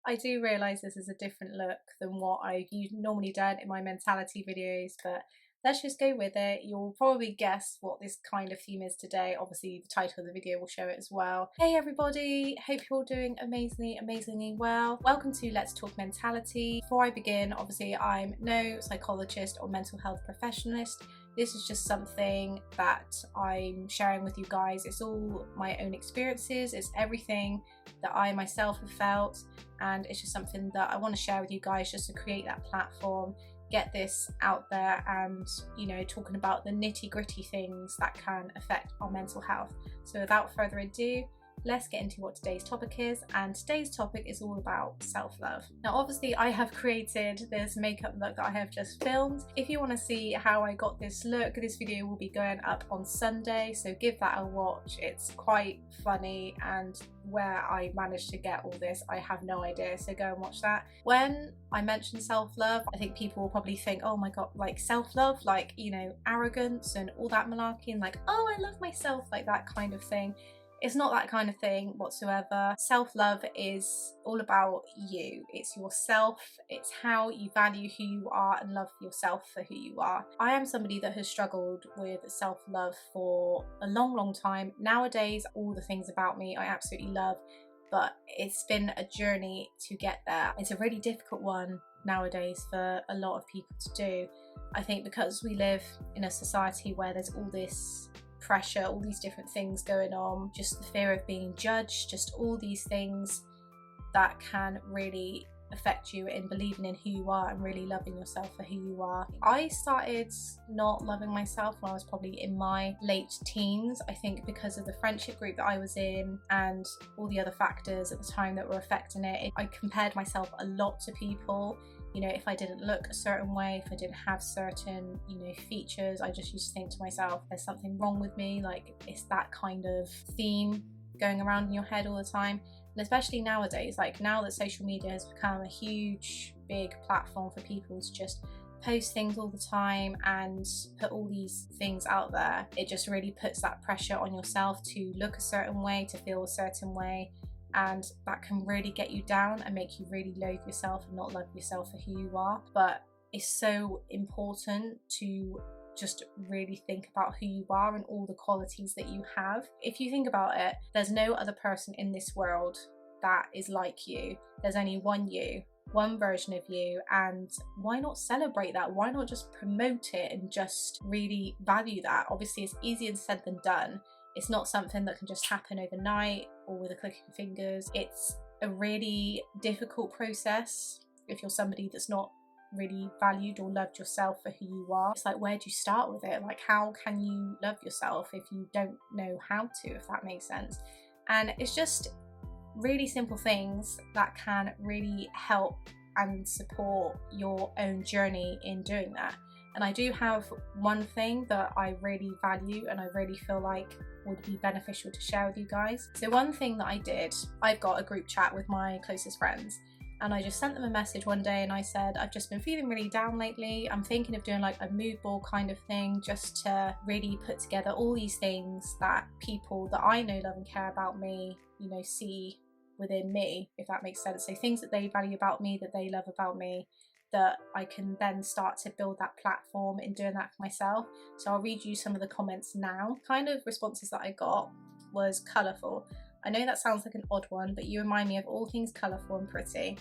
I do realise this is a different look than what I've normally done in my mentality videos, but let's just go with it. You'll probably guess what this kind of theme is today. Obviously, the title of the video will show it as well. Hey everybody, hope you're all doing amazingly well. Welcome to Let's Talk Mentality. Before I begin, obviously I'm no psychologist or mental health professionalist. This is just something that I'm sharing with you guys. It's all my own experiences. It's everything that I myself have felt, and it's just something that I want to share with you guys just to create that platform, get this out there, and talking about the nitty-gritty things that can affect our mental health. So without further ado, let's get into what today's topic is, and today's topic is all about self-love. Now obviously I have created this makeup look that I have just filmed. If you want to see how I got this look, this video will be going up on Sunday, so give that a watch. It's quite funny, and where I managed to get all this I have no idea, so go and watch that. When I mention self-love, I think people will probably think, oh my god, like self-love, like arrogance and all that malarkey, and like, oh I love myself, like that kind of thing. It's not that kind of thing whatsoever. Self-love is all about you. It's yourself. It's how you value who you are and love yourself for who you are. I am somebody that has struggled with self-love for a long time. Nowadays, all the things about me I absolutely love, but it's been a journey to get there. It's a really difficult one nowadays for a lot of people to do. I think because we live in a society where there's all this pressure, all these different things going on, just the fear of being judged, just all these things that can really affect you in believing in who you are and really loving yourself for who you are. I started not loving myself when I was probably in my late teens, I think because of the friendship group that I was in and all the other factors at the time that were affecting it. I compared myself a lot to people. If I didn't look a certain way, if I didn't have certain, features, I just used to think to myself, there's something wrong with me. Like, it's that kind of theme going around in your head all the time. And especially nowadays, like now that social media has become a huge, big platform for people to just post things all the time and put all these things out there, it just really puts that pressure on yourself to look a certain way, to feel a certain way. And that can really get you down and make you really loathe yourself and not love yourself for who you are. But it's so important to just really think about who you are and all the qualities that you have. If you think about it, there's no other person in this world that is like you. There's only one you, one version of you, and why not celebrate that? Why not just promote it and just really value that? Obviously it's easier said than done. It's not something that can just happen overnight or with a click of your fingers. It's a really difficult process if you're somebody that's not really valued or loved yourself for who you are. It's like, where do you start with it? Like, how can you love yourself if you don't know how to, if that makes sense? And it's just really simple things that can really help and support your own journey in doing that. And I do have one thing that I really value and I really feel like would be beneficial to share with you guys. So one thing that I did, I've got a group chat with my closest friends, and I just sent them a message one day and I said, I've just been feeling really down lately. I'm thinking of doing like a mood board kind of thing, just to really put together all these things that people that I know love and care about me, see within me, if that makes sense. So things that they value about me, that they love about me, that I can then start to build that platform in doing that for myself. So I'll read you some of the comments now. Kind of responses that I got was colourful. I know that sounds like an odd one, but you remind me of all things colourful and pretty.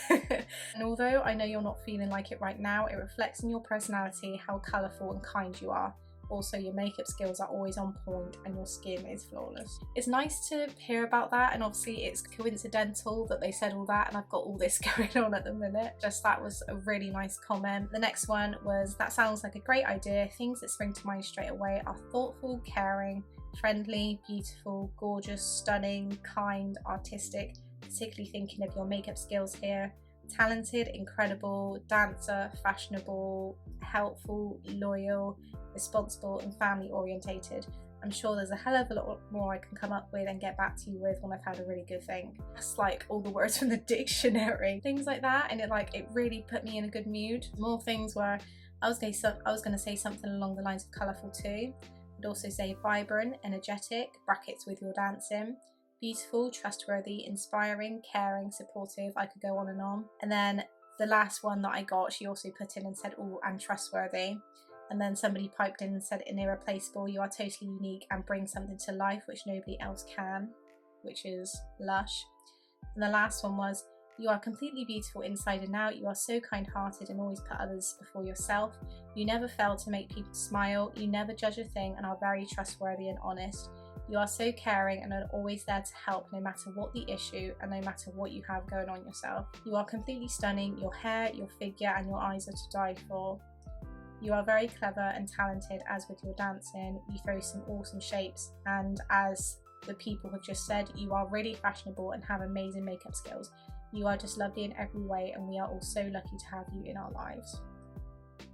And although I know you're not feeling like it right now, it reflects in your personality how colourful and kind you are. Also, your makeup skills are always on point and your skin is flawless. It's nice to hear about that, and obviously it's coincidental that they said all that and I've got all this going on at the minute. Just that was a really nice comment. The next one was, that sounds like a great idea. Things that spring to mind straight away are thoughtful, caring, friendly, beautiful, gorgeous, stunning, kind, artistic, particularly thinking of your makeup skills here. Talented, incredible, dancer, fashionable, helpful, loyal, responsible and family orientated. I'm sure there's a hell of a lot more I can come up with and get back to you with when I've had a really good think. That's like all the words from the dictionary, things like that, and it really put me in a good mood. More things where I was going to say something along the lines of colourful too. I'd also say vibrant, energetic, brackets with your dancing, beautiful, trustworthy, inspiring, caring, supportive. I could go on and on. And then the last one that I got, she also put in and said, oh, and trustworthy. And then somebody piped in and said, irreplaceable, you are totally unique and bring something to life which nobody else can, which is lush. And the last one was, you are completely beautiful inside and out. You are so kind-hearted and always put others before yourself. You never fail to make people smile. You never judge a thing and are very trustworthy and honest. You are so caring and are always there to help no matter what the issue and no matter what you have going on yourself. You are completely stunning. Your hair, your figure and your eyes are to die for. You are very clever and talented, as with your dancing. You throw some awesome shapes, and as the people have just said, you are really fashionable and have amazing makeup skills. You are just lovely in every way and we are all so lucky to have you in our lives.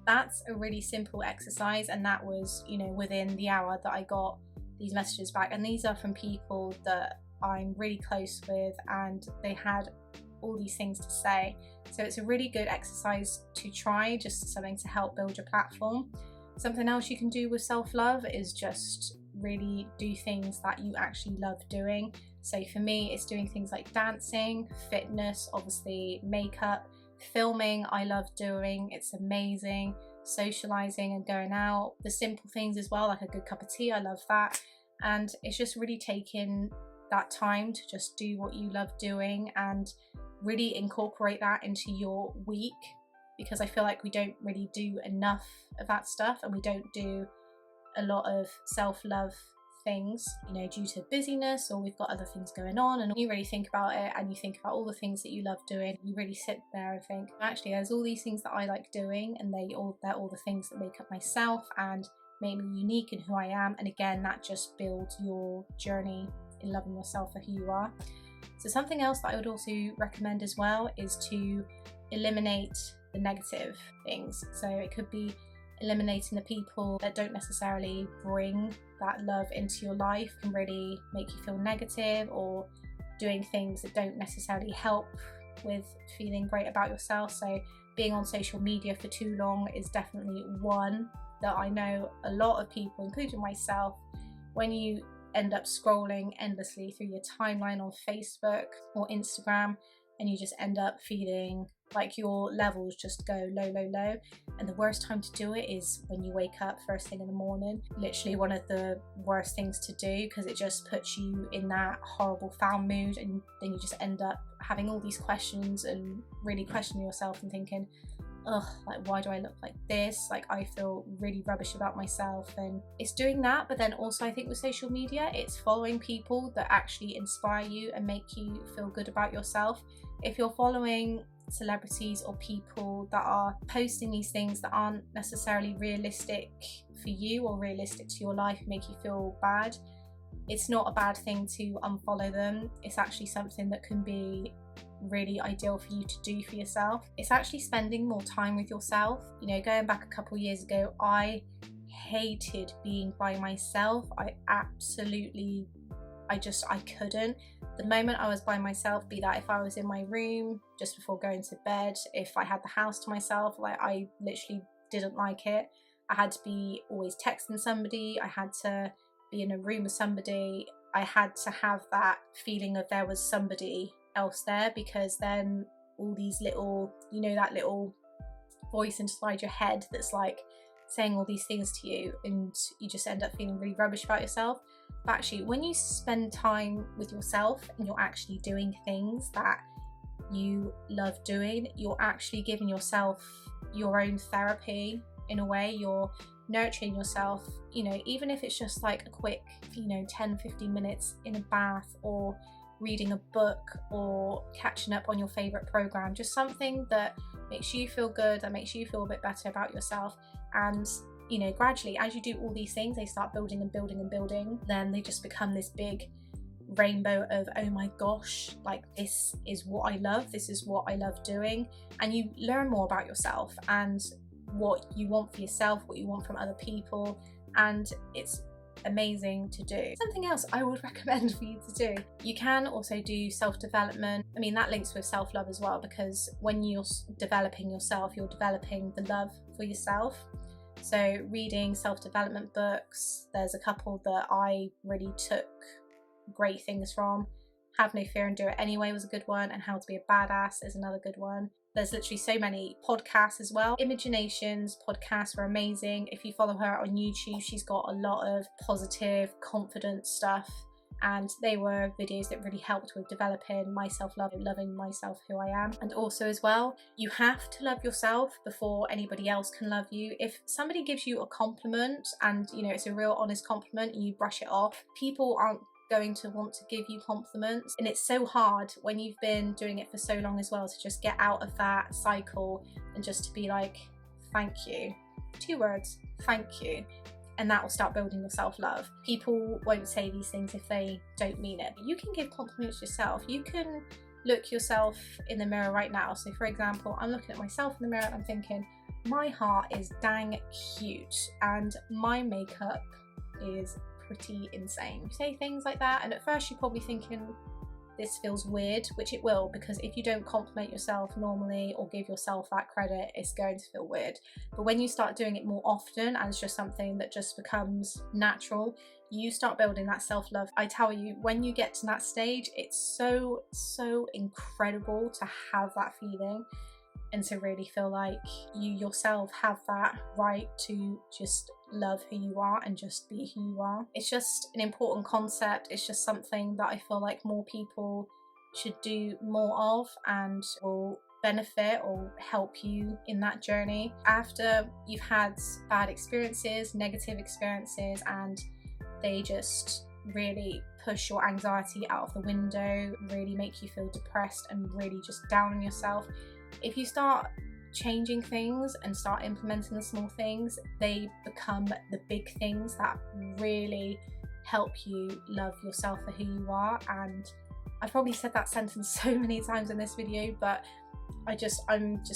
That's a really simple exercise, and that was, you know, within the hour that I got these messages back, and these are from people that I'm really close with and they had all these things to say. So it's a really good exercise to try, just something to help build your platform. Something else you can do with self-love is just really do things that you actually love doing. So for me, it's doing things like dancing, fitness, obviously makeup, filming I love doing, it's amazing, socializing and going out, the simple things as well, like a good cup of tea, I love that. And it's just really taking that time to just do what you love doing and really incorporate that into your week, because I feel like we don't really do enough of that stuff, and we don't do a lot of self-love things, you know, due to busyness, or we've got other things going on. And you really think about it and you think about all the things that you love doing, you really sit there and think, actually there's all these things that I like doing, and they're all the things that make up myself and make me unique in who I am. And again, that just builds your journey in loving yourself for who you are. So something else that I would also recommend as well is to eliminate the negative things. So it could be eliminating the people that don't necessarily bring that love into your life, can really make you feel negative, or doing things that don't necessarily help with feeling great about yourself. So being on social media for too long is definitely one that I know a lot of people, including myself, when you end up scrolling endlessly through your timeline on Facebook or Instagram, and you just end up feeling like your levels just go low, low, low. And the worst time to do it is when you wake up first thing in the morning. Literally one of the worst things to do, because it just puts you in that horrible foul mood, and then you just end up having all these questions and really questioning yourself and thinking, ugh, like, why do I look like this? Like, I feel really rubbish about myself. And it's doing that, but then also I think with social media, it's following people that actually inspire you and make you feel good about yourself. If you're following celebrities or people that are posting these things that aren't necessarily realistic for you or realistic to your life, make you feel bad, it's not a bad thing to unfollow them. It's actually something that can be really ideal for you to do for yourself. It's actually spending more time with yourself. You know, going back a couple years ago, I hated being by myself. I couldn't. The moment I was by myself, be that if I was in my room just before going to bed, if I had the house to myself, like, I literally didn't like it. I had to be always texting somebody, I had to be in a room with somebody, I had to have that feeling of there was somebody else there, because then all these little, you know, that little voice inside your head that's like saying all these things to you, and you just end up feeling really rubbish about yourself. But actually, when you spend time with yourself and you're actually doing things that you love doing, you're actually giving yourself your own therapy in a way. You're nurturing yourself, you know, even if it's just like a quick, you know, 10-15 minutes in a bath, or reading a book, or catching up on your favorite program, just something that makes you feel good, that makes you feel a bit better about yourself. And you know, gradually, as you do all these things, they start building and building and building. Then they just become this big rainbow of, oh my gosh, like, this is what I love, this is what I love doing. And you learn more about yourself and what you want for yourself, what you want from other people, and it's amazing to do. Something else I would recommend for you to do, you can also do self-development. I mean, that links with self-love as well, because when you're developing yourself, you're developing the love for yourself. So reading self-development books, there's a couple that I really took great things from. Have No Fear and Do It Anyway was a good one, and How to Be a Badass is another good one. There's literally so many podcasts as well. Imagination's podcasts were amazing. If you follow her on YouTube, she's got a lot of positive, confident stuff, and they were videos that really helped with developing my self-love and loving myself who I am. And also as well, you have to love yourself before anybody else can love you. If somebody gives you a compliment and you know it's a real honest compliment and you brush it off, people aren't going to want to give you compliments, and it's so hard when you've been doing it for so long as well to just get out of that cycle and just to be like, thank you, 2 words, thank you, and that will start building your self-love. People won't say these things if they don't mean it. You can give compliments yourself. You can look yourself in the mirror right now. So for example, I'm looking at myself in the mirror and I'm thinking, my heart is dang cute and my makeup is pretty insane. You say things like that, and at first you're probably thinking this feels weird, which it will, because if you don't compliment yourself normally or give yourself that credit, it's going to feel weird. But when you start doing it more often and it's just something that just becomes natural, you start building that self-love. I tell you, when you get to that stage, it's so incredible to have that feeling and to really feel like you yourself have that right to just love who you are and just be who you are. It's just an important concept. It's just something that I feel like more people should do more of and will benefit or help you in that journey. After you've had bad experiences, negative experiences, and they just really push your anxiety out of the window, really make you feel depressed and really just down on yourself, if you start changing things and start implementing the small things, they become the big things that really help you love yourself for who you are. And I've probably said that sentence so many times in this video, but I'm just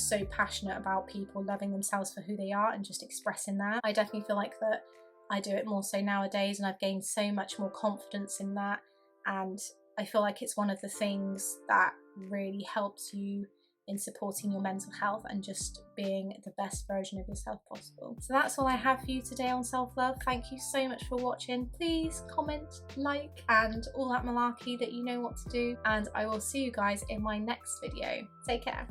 so passionate about people loving themselves for who they are and just expressing that. I definitely feel like that I do it more so nowadays, and I've gained so much more confidence in that, and I feel like it's one of the things that really helps you in supporting your mental health and just being the best version of yourself possible. So that's all I have for you today on self-love. Thank you so much for watching. Please comment, like, and all that malarkey that you know what to do, and I will see you guys in my next video. Take care.